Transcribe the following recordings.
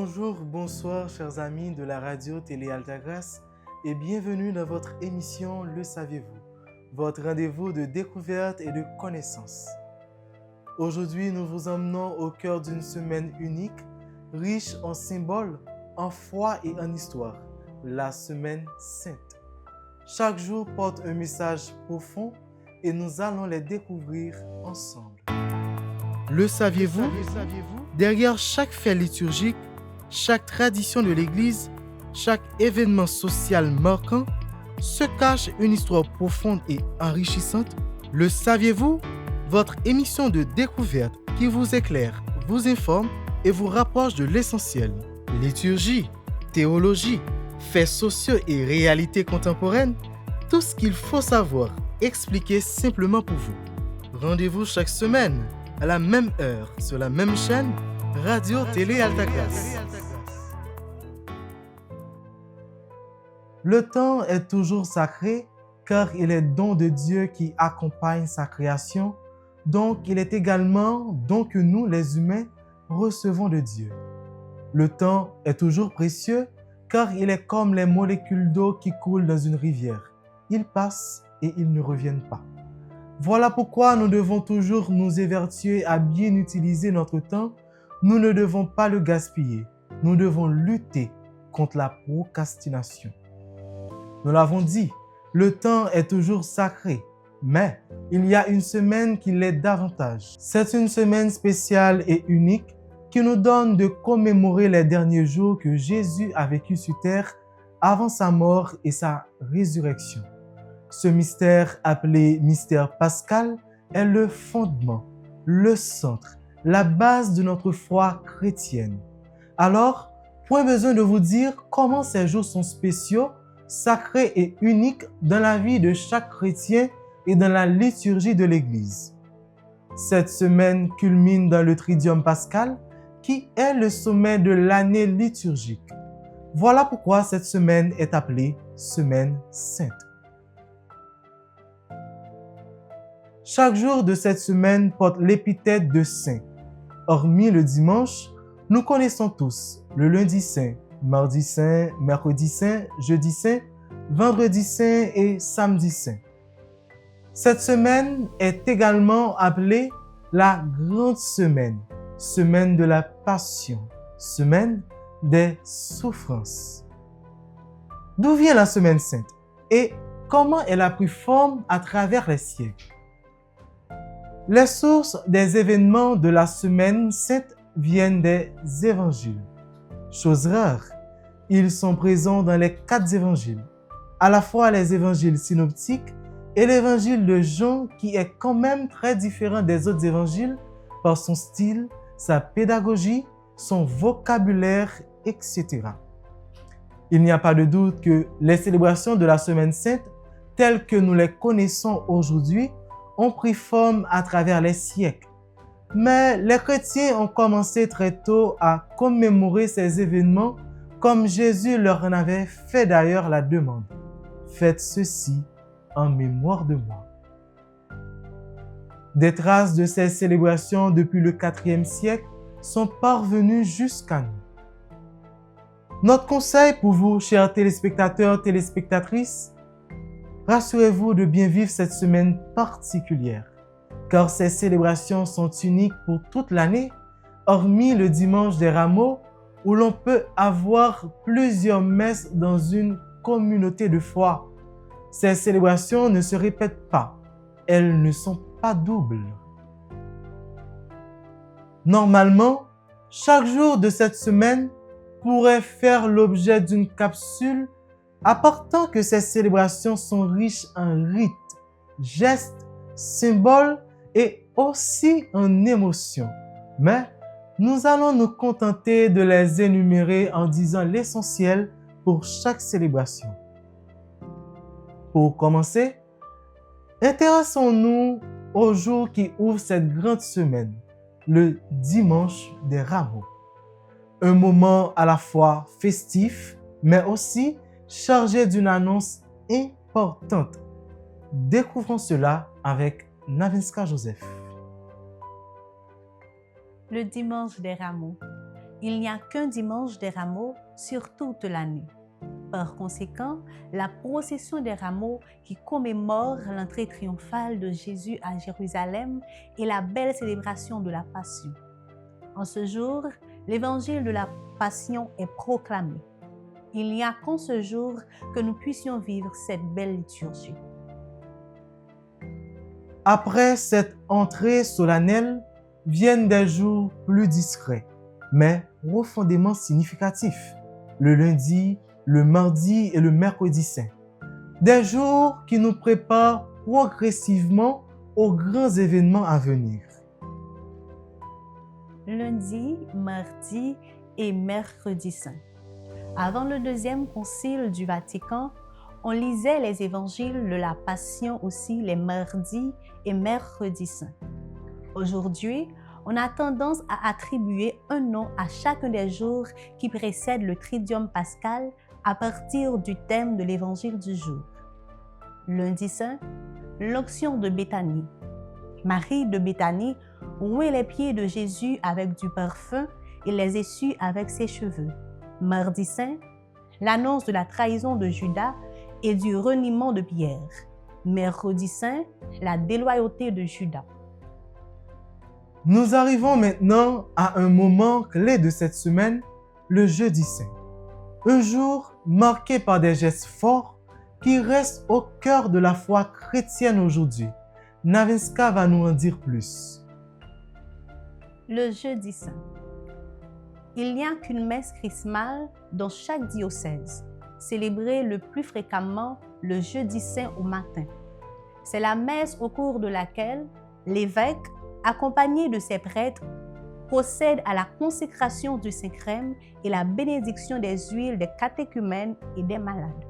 Bonjour, bonsoir chers amis de la radio Télé Altagrace et bienvenue dans votre émission Le Saviez-vous, votre rendez-vous de découverte et de connaissance. Aujourd'hui, nous vous emmenons au cœur d'une semaine unique, riche en symboles, en foi et en histoire, la Semaine Sainte. Chaque jour porte un message profond et nous allons les découvrir ensemble. Le saviez-vous? Derrière chaque fait liturgique, chaque tradition de l'Église, chaque événement social marquant, se cache une histoire profonde et enrichissante. Le saviez-vous? Votre émission de découverte qui vous éclaire, vous informe et vous rapproche de l'essentiel. Liturgie, théologie, faits sociaux et réalités contemporaines, tout ce qu'il faut savoir, expliqué simplement pour vous. Rendez-vous chaque semaine, à la même heure, sur la même chaîne, Radio Télé Altagrace. Le temps est toujours sacré car il est don de Dieu qui accompagne sa création, donc il est également don que nous, les humains, recevons de Dieu. Le temps est toujours précieux car il est comme les molécules d'eau qui coulent dans une rivière. Ils passent et ils ne reviennent pas. Voilà pourquoi nous devons toujours nous évertuer à bien utiliser notre temps. Nous ne devons pas le gaspiller. Nous devons lutter contre la procrastination. Nous l'avons dit, le temps est toujours sacré, mais il y a une semaine qui l'est davantage. C'est une semaine spéciale et unique qui nous donne de commémorer les derniers jours que Jésus a vécu sur terre avant sa mort et sa résurrection. Ce mystère appelé mystère pascal est le fondement, le centre, la base de notre foi chrétienne. Alors, point besoin de vous dire comment ces jours sont spéciaux, sacrés et uniques dans la vie de chaque chrétien et dans la liturgie de l'Église. Cette semaine culmine dans le Triduum pascal, qui est le sommet de l'année liturgique. Voilà pourquoi cette semaine est appelée Semaine Sainte. Chaque jour de cette semaine porte l'épithète de saint. Hormis le dimanche, nous connaissons tous le lundi saint, mardi saint, mercredi saint, jeudi saint, vendredi saint et samedi saint. Cette semaine est également appelée la grande semaine, semaine de la passion, semaine des souffrances. D'où vient la semaine sainte et comment elle a pris forme à travers les siècles? Les sources des événements de la semaine sainte viennent des évangiles. Chose rare, ils sont présents dans les 4 évangiles, à la fois les évangiles synoptiques et l'évangile de Jean qui est quand même très différent des autres évangiles par son style, sa pédagogie, son vocabulaire, etc. Il n'y a pas de doute que les célébrations de la semaine sainte, telles que nous les connaissons aujourd'hui, ont pris forme à travers les siècles. Mais les chrétiens ont commencé très tôt à commémorer ces événements comme Jésus leur en avait fait d'ailleurs la demande. Faites ceci en mémoire de moi. Des traces de ces célébrations depuis le IVe siècle sont parvenues jusqu'à nous. Notre conseil pour vous, chers téléspectateurs, téléspectatrices, rassurez-vous de bien vivre cette semaine particulière, car ces célébrations sont uniques pour toute l'année, hormis le dimanche des rameaux, où l'on peut avoir plusieurs messes dans une communauté de foi. Ces célébrations ne se répètent pas, elles ne sont pas doubles. Normalement, chaque jour de cette semaine pourrait faire l'objet d'une capsule apportant que ces célébrations sont riches en rites, gestes, symboles et aussi en émotions. Mais nous allons nous contenter de les énumérer en disant l'essentiel pour chaque célébration. Pour commencer, intéressons-nous au jour qui ouvre cette grande semaine, le dimanche des rameaux. Un moment à la fois festif, mais aussi chargé d'une annonce importante. Découvrons cela avec Navinska Joseph. Le dimanche des rameaux. il n'y a qu'un dimanche des rameaux sur toute l'année. Par conséquent, la procession des rameaux qui commémore l'entrée triomphale de Jésus à Jérusalem est la belle célébration de la Passion. En ce jour, l'évangile de la Passion est proclamé. Il n'y a qu'en ce jour que nous puissions vivre cette belle liturgie. Après cette entrée solennelle, viennent des jours plus discrets, mais profondément significatifs. Le lundi, le mardi et le mercredi saint. Des jours qui nous préparent progressivement aux grands événements à venir. Lundi, mardi et mercredi saint. Avant le deuxième concile du Vatican, on lisait les évangiles de la Passion aussi les mardis et mercredis saints. Aujourd'hui, on a tendance à attribuer un nom à chacun des jours qui précèdent le Triduum pascal à partir du thème de l'évangile du jour. Lundi saint, l'onction de Béthanie. Marie de Béthanie ouait les pieds de Jésus avec du parfum et les essuie avec ses cheveux. Mardi saint, l'annonce de la trahison de Judas et du reniement de Pierre. Mercredi saint, la déloyauté de Judas. Nous arrivons maintenant à un moment clé de cette semaine, le jeudi saint. Un jour marqué par des gestes forts qui restent au cœur de la foi chrétienne aujourd'hui. Navinska va nous en dire plus. Le jeudi saint. Il n'y a qu'une messe chrismale dans chaque diocèse, célébrée le plus fréquemment le jeudi saint au matin. C'est la messe au cours de laquelle l'évêque, accompagné de ses prêtres, procède à la consécration du Saint-Crème et la bénédiction des huiles des catéchumènes et des malades.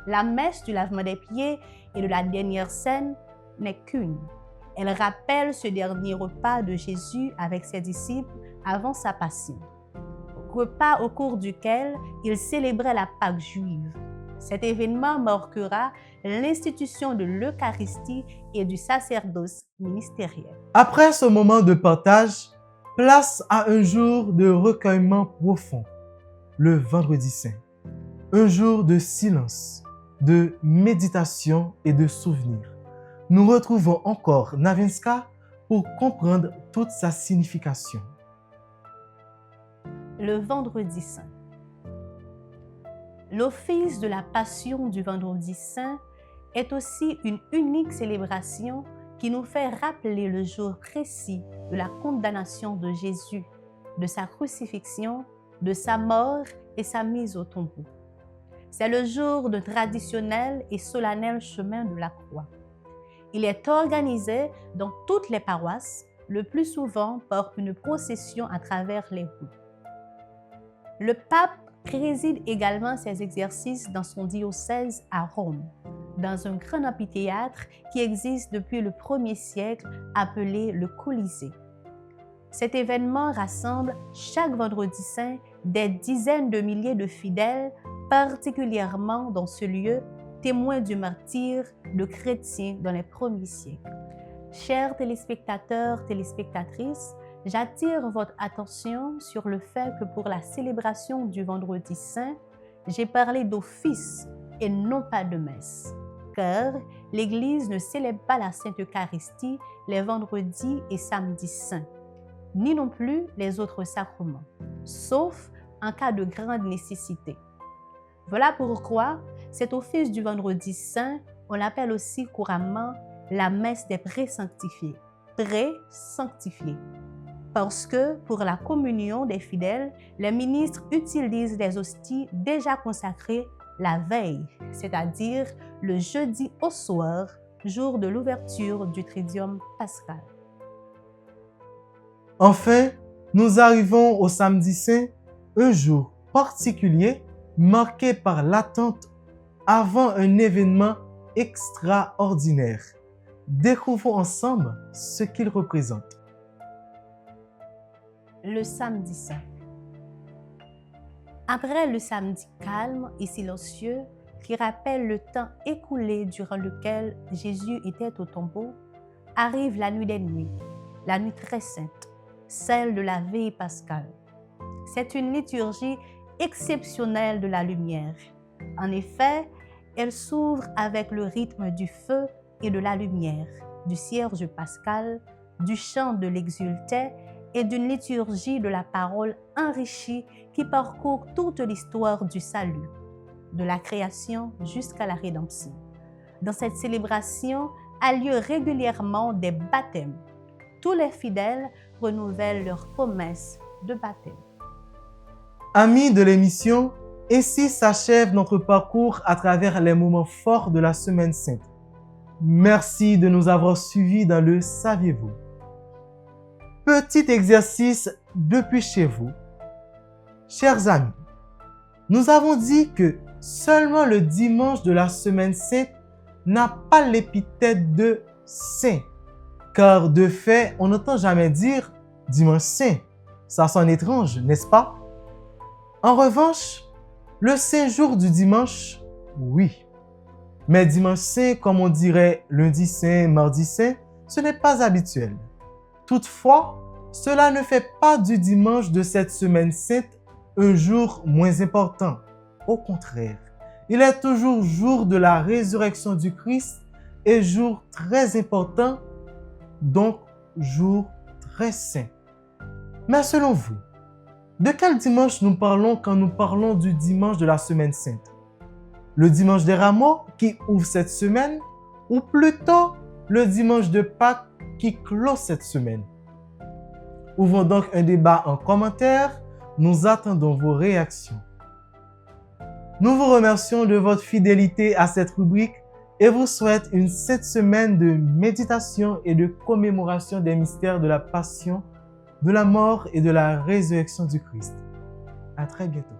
La messe du lavement des pieds et de la dernière scène n'est qu'une. Elle rappelle ce dernier repas de Jésus avec ses disciples avant sa passion, repas au cours duquel il célébrait la Pâque juive. Cet événement marquera l'institution de l'Eucharistie et du sacerdoce ministériel. Après ce moment de partage, place à un jour de recueillement profond, le vendredi saint. Un jour de silence, de méditation et de souvenir. Nous retrouvons encore Navinska pour comprendre toute sa signification. Le vendredi saint. L'office de la Passion du vendredi saint est aussi une unique célébration qui nous fait rappeler le jour précis de la condamnation de Jésus, de sa crucifixion, de sa mort et sa mise au tombeau. C'est le jour de traditionnel et solennel chemin de la croix. Il est organisé dans toutes les paroisses, le plus souvent par une procession à travers les rues. Le pape préside également ses exercices dans son diocèse à Rome, dans un grand amphithéâtre qui existe depuis le 1er siècle appelé le Colisée. Cet événement rassemble chaque vendredi saint des dizaines de milliers de fidèles, particulièrement dans ce lieu, témoins du martyre de chrétiens dans les premiers siècles. Chers téléspectateurs, téléspectatrices, j'attire votre attention sur le fait que pour la célébration du vendredi saint, j'ai parlé d'office et non pas de messe, car l'Église ne célèbre pas la Sainte Eucharistie les vendredis et samedis saints, ni non plus les autres sacrements, sauf en cas de grande nécessité. Voilà pourquoi cet office du vendredi saint, on l'appelle aussi couramment la messe des pré-sanctifiés, parce que pour la communion des fidèles, les ministres utilisent des hosties déjà consacrées la veille, c'est-à-dire le jeudi au soir, jour de l'ouverture du Triduum pascal. Enfin, nous arrivons au samedi saint, un jour particulier marqué par l'attente avant un événement extraordinaire. Découvrons ensemble ce qu'il représente. Le samedi saint. Après le samedi calme et silencieux qui rappelle le temps écoulé durant lequel Jésus était au tombeau, arrive la nuit des nuits, la nuit très sainte, celle de la veille pascale. C'est une liturgie exceptionnelle de la lumière. En effet, elle s'ouvre avec le rythme du feu et de la lumière, du cierge pascal, du chant de l'exultet et d'une liturgie de la parole enrichie qui parcourt toute l'histoire du salut, de la création jusqu'à la rédemption. Dans cette célébration a lieu régulièrement des baptêmes. Tous les fidèles renouvellent leurs promesses de baptême. Amis de l'émission, ainsi s'achève notre parcours à travers les moments forts de la Semaine Sainte. Merci de nous avoir suivis dans le Saviez-vous? Petit exercice depuis chez vous. Chers amis, nous avons dit que seulement le dimanche de la Semaine Sainte n'a pas l'épithète de saint, car de fait, on n'entend jamais dire dimanche saint. Ça sonne étrange, n'est-ce pas? En revanche, le saint jour du dimanche, oui. Mais dimanche saint, comme on dirait lundi saint, mardi saint, ce n'est pas habituel. Toutefois, cela ne fait pas du dimanche de cette semaine sainte un jour moins important. Au contraire, il est toujours jour de la résurrection du Christ et jour très important, donc jour très saint. Mais selon vous, de quel dimanche nous parlons quand nous parlons du dimanche de la semaine sainte? Le dimanche des Rameaux qui ouvre cette semaine ou plutôt le dimanche de Pâques qui clôt cette semaine? Ouvrons donc un débat en commentaire. Nous attendons vos réactions. Nous vous remercions de votre fidélité à cette rubrique et vous souhaite une sainte semaine de méditation et de commémoration des mystères de la passion, de la mort et de la résurrection du Christ. À très bientôt.